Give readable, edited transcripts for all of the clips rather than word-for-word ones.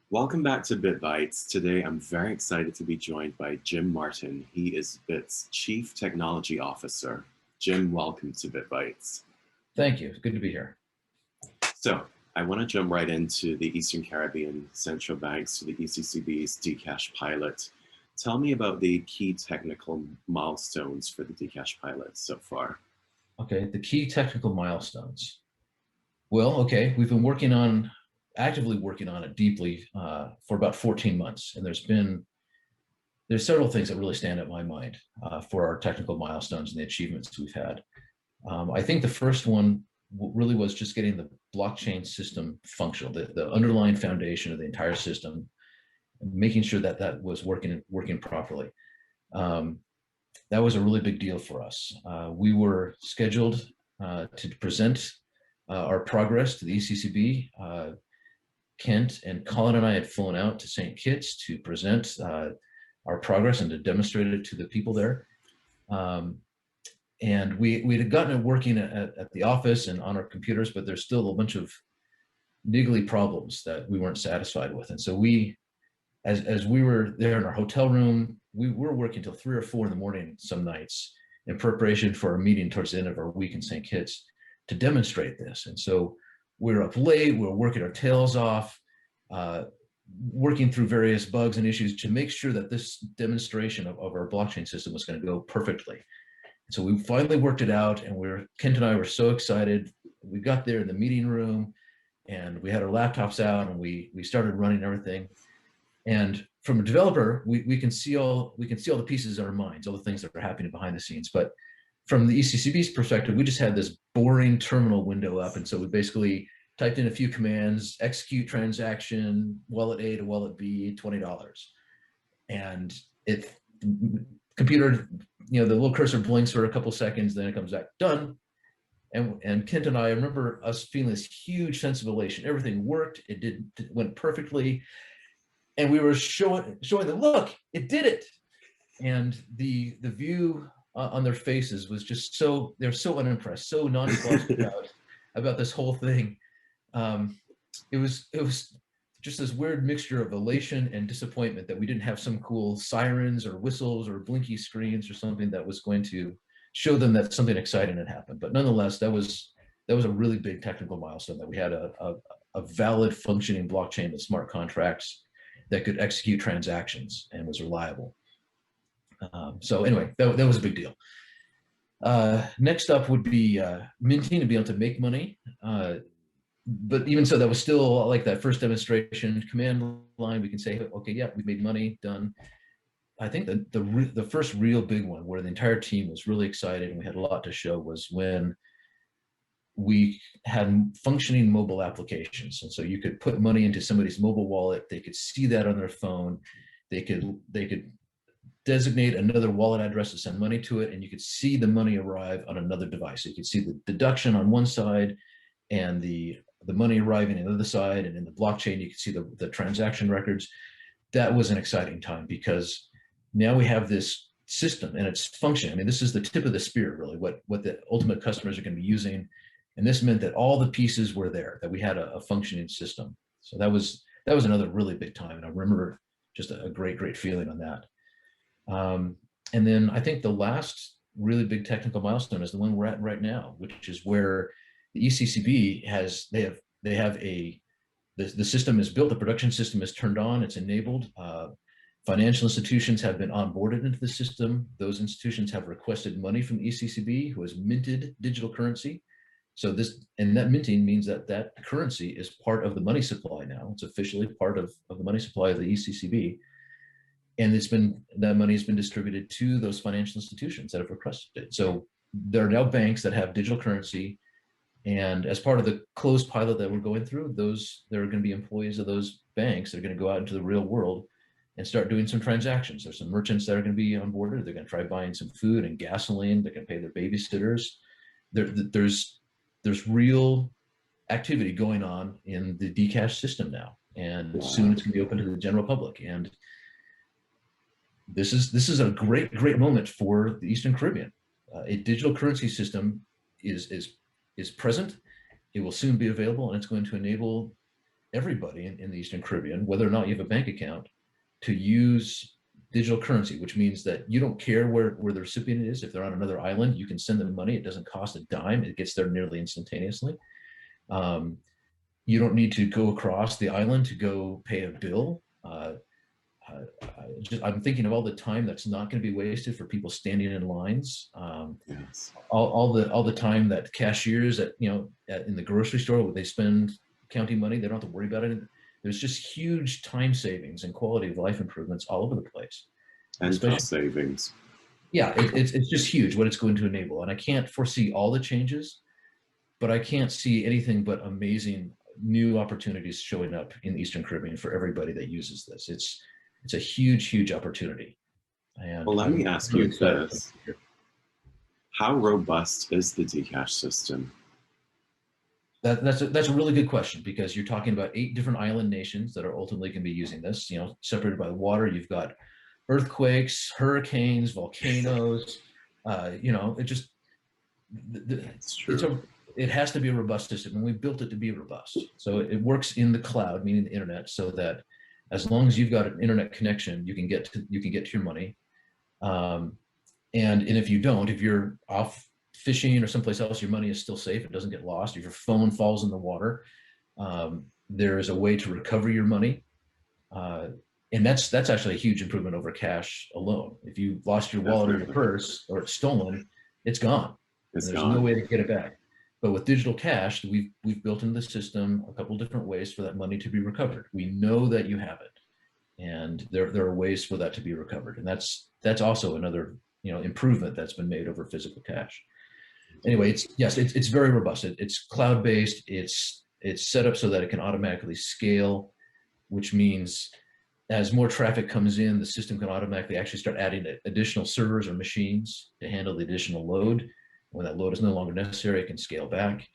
Welcome back to Bitt Bytes. Today, I'm very excited to be joined by Jim Martin. He is Bitt's Chief Technology Officer. Jim, welcome to Bitt Bytes. Thank you. It's good to be here. So, I want to jump right into the Eastern Caribbean Central Banks, the ECCB's DCash pilot. Tell me about the key technical milestones for the DCash pilot so far. Okay, the key technical milestones. Well, okay, we've been actively working on it deeply for about 14 months. And there's several things that really stand out in my mind for our technical milestones and the achievements we've had. I think the first one really was just getting the blockchain system functional, the underlying foundation of the entire system, and making sure that that was working properly. That was a really big deal for us. We were scheduled to present our progress to the ECCB. Kent and Colin and I had flown out to St. Kitts to present our progress and to demonstrate it to the people there. And we had gotten it working at the office and on our computers, but there's still a bunch of niggly problems that we weren't satisfied with. And so as we were there in our hotel room, we were working till 3 or 4 in the morning some nights in preparation for our meeting towards the end of our week in St. Kitts to demonstrate this. And so we were up late, we were working our tails off, working through various bugs and issues to make sure that this demonstration of our blockchain system was going to go perfectly. So we finally worked it out, and Kent and I were so excited. We got there in the meeting room, and we had our laptops out, and we started running everything. And from a developer, we can see all the pieces in our minds, all the things that are happening behind the scenes. But from the ECCB's perspective, we just had this boring terminal window up, and so we basically typed in a few commands: execute transaction, wallet A to wallet B, $20, and computer, the little cursor blinks for a couple seconds, then it comes back, done. And Kent and I remember us feeling this huge sense of elation. Everything worked. It went perfectly. And we were showing them, look, it did it. And the view on their faces was just they're so unimpressed, so nonplussed about this whole thing. It was just this weird mixture of elation and disappointment that we didn't have some cool sirens or whistles or blinky screens or something that was going to show them that something exciting had happened. But nonetheless, that was a really big technical milestone, that we had a valid functioning blockchain with smart contracts that could execute transactions and was reliable. So anyway, that was a big deal. Next up would be minting, to be able to make money. But even so, that was still like that first demonstration. Command line, we can say, okay, yeah, we made money, done. I think that the first real big one where the entire team was really excited and we had a lot to show was when we had functioning mobile applications. And so you could put money into somebody's mobile wallet. They could see that on their phone. They could designate another wallet address to send money to it, and you could see the money arrive on another device. So you could see the deduction on one side and the money arriving on the other side, and in the blockchain you could see the transaction records. That was an exciting time because now we have this system and it's functioning. I mean, this is the tip of the spear, really, what the ultimate customers are going to be using. And this meant that all the pieces were there, that we had a functioning system. So that was another really big time. And I remember just a great feeling on that. And then I think the last really big technical milestone is the one we're at right now, which is where the ECCB the system is built, the production system is turned on, it's enabled. Financial institutions have been onboarded into the system. Those institutions have requested money from the ECCB, who has minted digital currency. So that minting means that currency is part of the money supply now. It's officially part of the money supply of the ECCB. And that money has been distributed to those financial institutions that have requested it. So there are now banks that have digital currency. And as part of the closed pilot that we're going through, there are going to be employees of those banks that are going to go out into the real world and start doing some transactions. There's some merchants that are going to be on board. They're going to try buying some food and gasoline. They're going to pay their babysitters. There's real activity going on in the DCash system now. And soon it's going to be open to the general public. And this is a great moment for the Eastern Caribbean. A digital currency system is present. It will soon be available, and it's going to enable everybody in the Eastern Caribbean, whether or not you have a bank account, to use digital currency, which means that you don't care where the recipient is. If they're on another island, you can send them money. It doesn't cost a dime. It gets there nearly instantaneously. You don't need to go across the island to go pay a bill. I'm thinking of all the time that's not going to be wasted for people standing in lines. Yes. All the time that cashiers in the grocery store, where they spend counting money, they don't have to worry about it. There's just huge time savings and quality of life improvements all over the place. And cost savings. Yeah, it's just huge what it's going to enable. And I can't foresee all the changes, but I can't see anything but amazing new opportunities showing up in the Eastern Caribbean for everybody that uses this. It's a huge, huge opportunity. And well, let me ask you this. How robust is the DCash system? That's a really good question, because you're talking about 8 different island nations that are ultimately going to be using this. Separated by water, you've got earthquakes, hurricanes, volcanoes. It just It's true. It has to be a robust system, and we built it to be robust. So it works in the cloud, meaning the internet, so that as long as you've got an internet connection, you can get to your money. And if you don't, if you're off fishing or someplace else, your money is still safe. It doesn't get lost. If your phone falls in the water, there is a way to recover your money. And that's actually a huge improvement over cash alone. If you lost your wallet or your purse, or it's stolen, it's gone. There's no way to get it back. But with digital cash, we've built into the system a couple different ways for that money to be recovered. We know that you have it, and there are ways for that to be recovered. And that's also another improvement that's been made over physical cash. Anyway, it's very robust. It's cloud-based. It's set up so that it can automatically scale, which means as more traffic comes in, the system can automatically actually start adding additional servers or machines to handle the additional load. When that load is no longer necessary, it can scale back.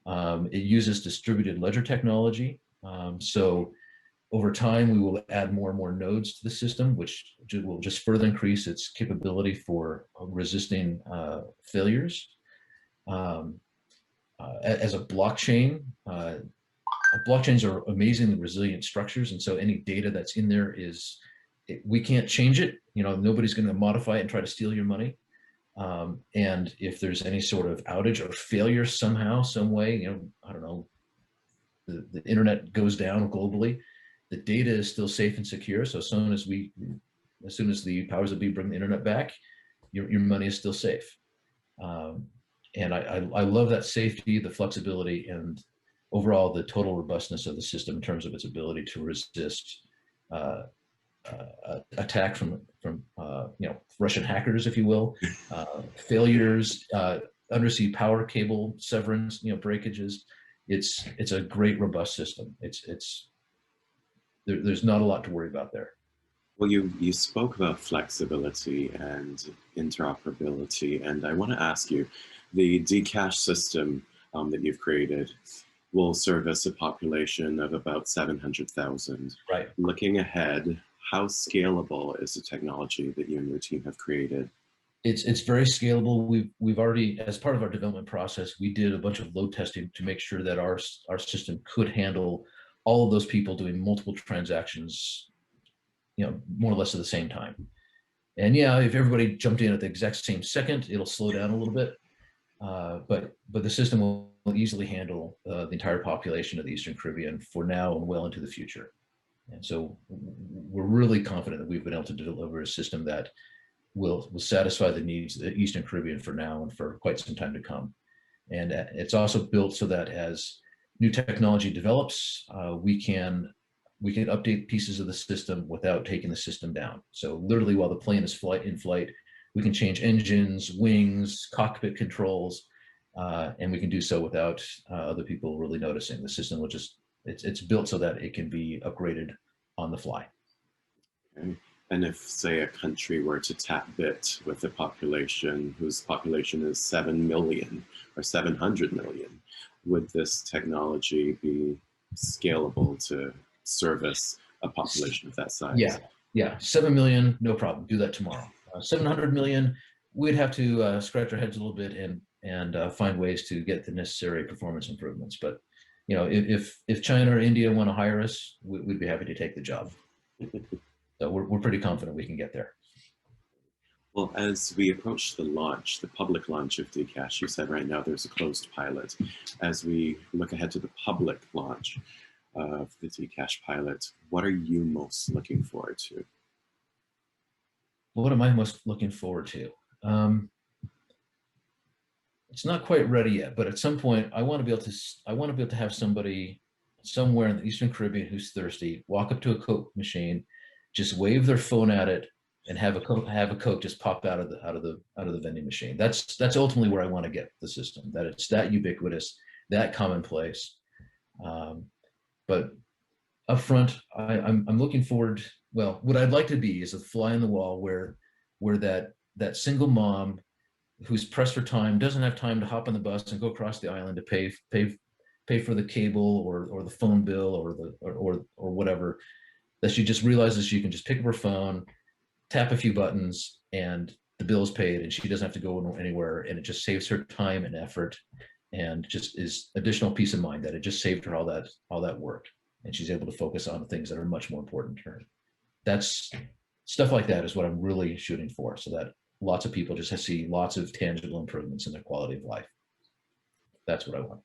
It uses distributed ledger technology. So over time, we will add more and more nodes to the system, which will just further increase its capability for resisting failures. As a blockchain, blockchains are amazingly resilient structures, and so any data that's in there we can't change it. Nobody's going to modify it and try to steal your money. And if there's any sort of outage or failure somehow, some way, I don't know, the internet goes down globally, the data is still safe and secure. So as soon as the powers that be bring the internet back, your money is still safe. And I love that safety, the flexibility, and overall the total robustness of the system in terms of its ability to resist attack from Russian hackers, if you will, failures, undersea power cable severance, breakages. It's a great robust system. There's not a lot to worry about there. Well, you spoke about flexibility and interoperability, and I want to ask you, the DCash system that you've created will service a population of about 700,000. Right. Looking ahead, how scalable is the technology that you and your team have created? It's very scalable. We've already, as part of our development process, we did a bunch of load testing to make sure that our system could handle all of those people doing multiple transactions, more or less at the same time. And yeah, if everybody jumped in at the exact same second, it'll slow down a little bit. But the system will easily handle the entire population of the Eastern Caribbean for now and well into the future. And so we're really confident that we've been able to deliver a system that will satisfy the needs of the Eastern Caribbean for now and for quite some time to come. And it's also built so that as new technology develops, we can update pieces of the system without taking the system down. So literally while the plane is in flight, we can change engines, wings, cockpit controls, and we can do so without other people really noticing. The system will just, it's built so that it can be upgraded on the fly. Okay. And if, say, a country were to tap Bitt with a population whose population is 7 million or 700 million, would this technology be scalable to service a population of that size? Yeah, 7 million, no problem. Do that tomorrow. 700 million, we'd have to scratch our heads a little bit and find ways to get the necessary performance improvements. But you know, if China or India want to hire us, we'd be happy to take the job. So we're pretty confident we can get there. Well, as we approach the launch, the public launch of DCash, you said right now there's a closed pilot. As we look ahead to the public launch of the DCash pilot, what are you most looking forward to? What am I most looking forward to? It's not quite ready yet, but at some point I want to be able to have somebody somewhere in the Eastern Caribbean who's thirsty walk up to a Coke machine, just wave their phone at it, and have a Coke just pop out of the vending machine. That's ultimately where I want to get the system, that it's that ubiquitous, that commonplace. But up front, I'm looking forward. Well, what I'd like to be is a fly on the wall where that single mom who's pressed for time doesn't have time to hop on the bus and go across the island to pay for the cable or the phone bill or whatever, that she just realizes she can just pick up her phone, tap a few buttons, and the bill is paid, and she doesn't have to go anywhere, and it just saves her time and effort, and just is additional peace of mind that it just saved her all that work, and she's able to focus on things that are much more important to her. That's stuff like that is what I'm really shooting for, so that lots of people just see lots of tangible improvements in their quality of life. That's what I want.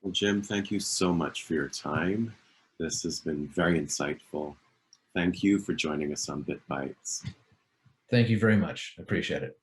Well, Jim, thank you so much for your time. This has been very insightful. Thank you for joining us on Bitt Bytes. Thank you very much. Appreciate it.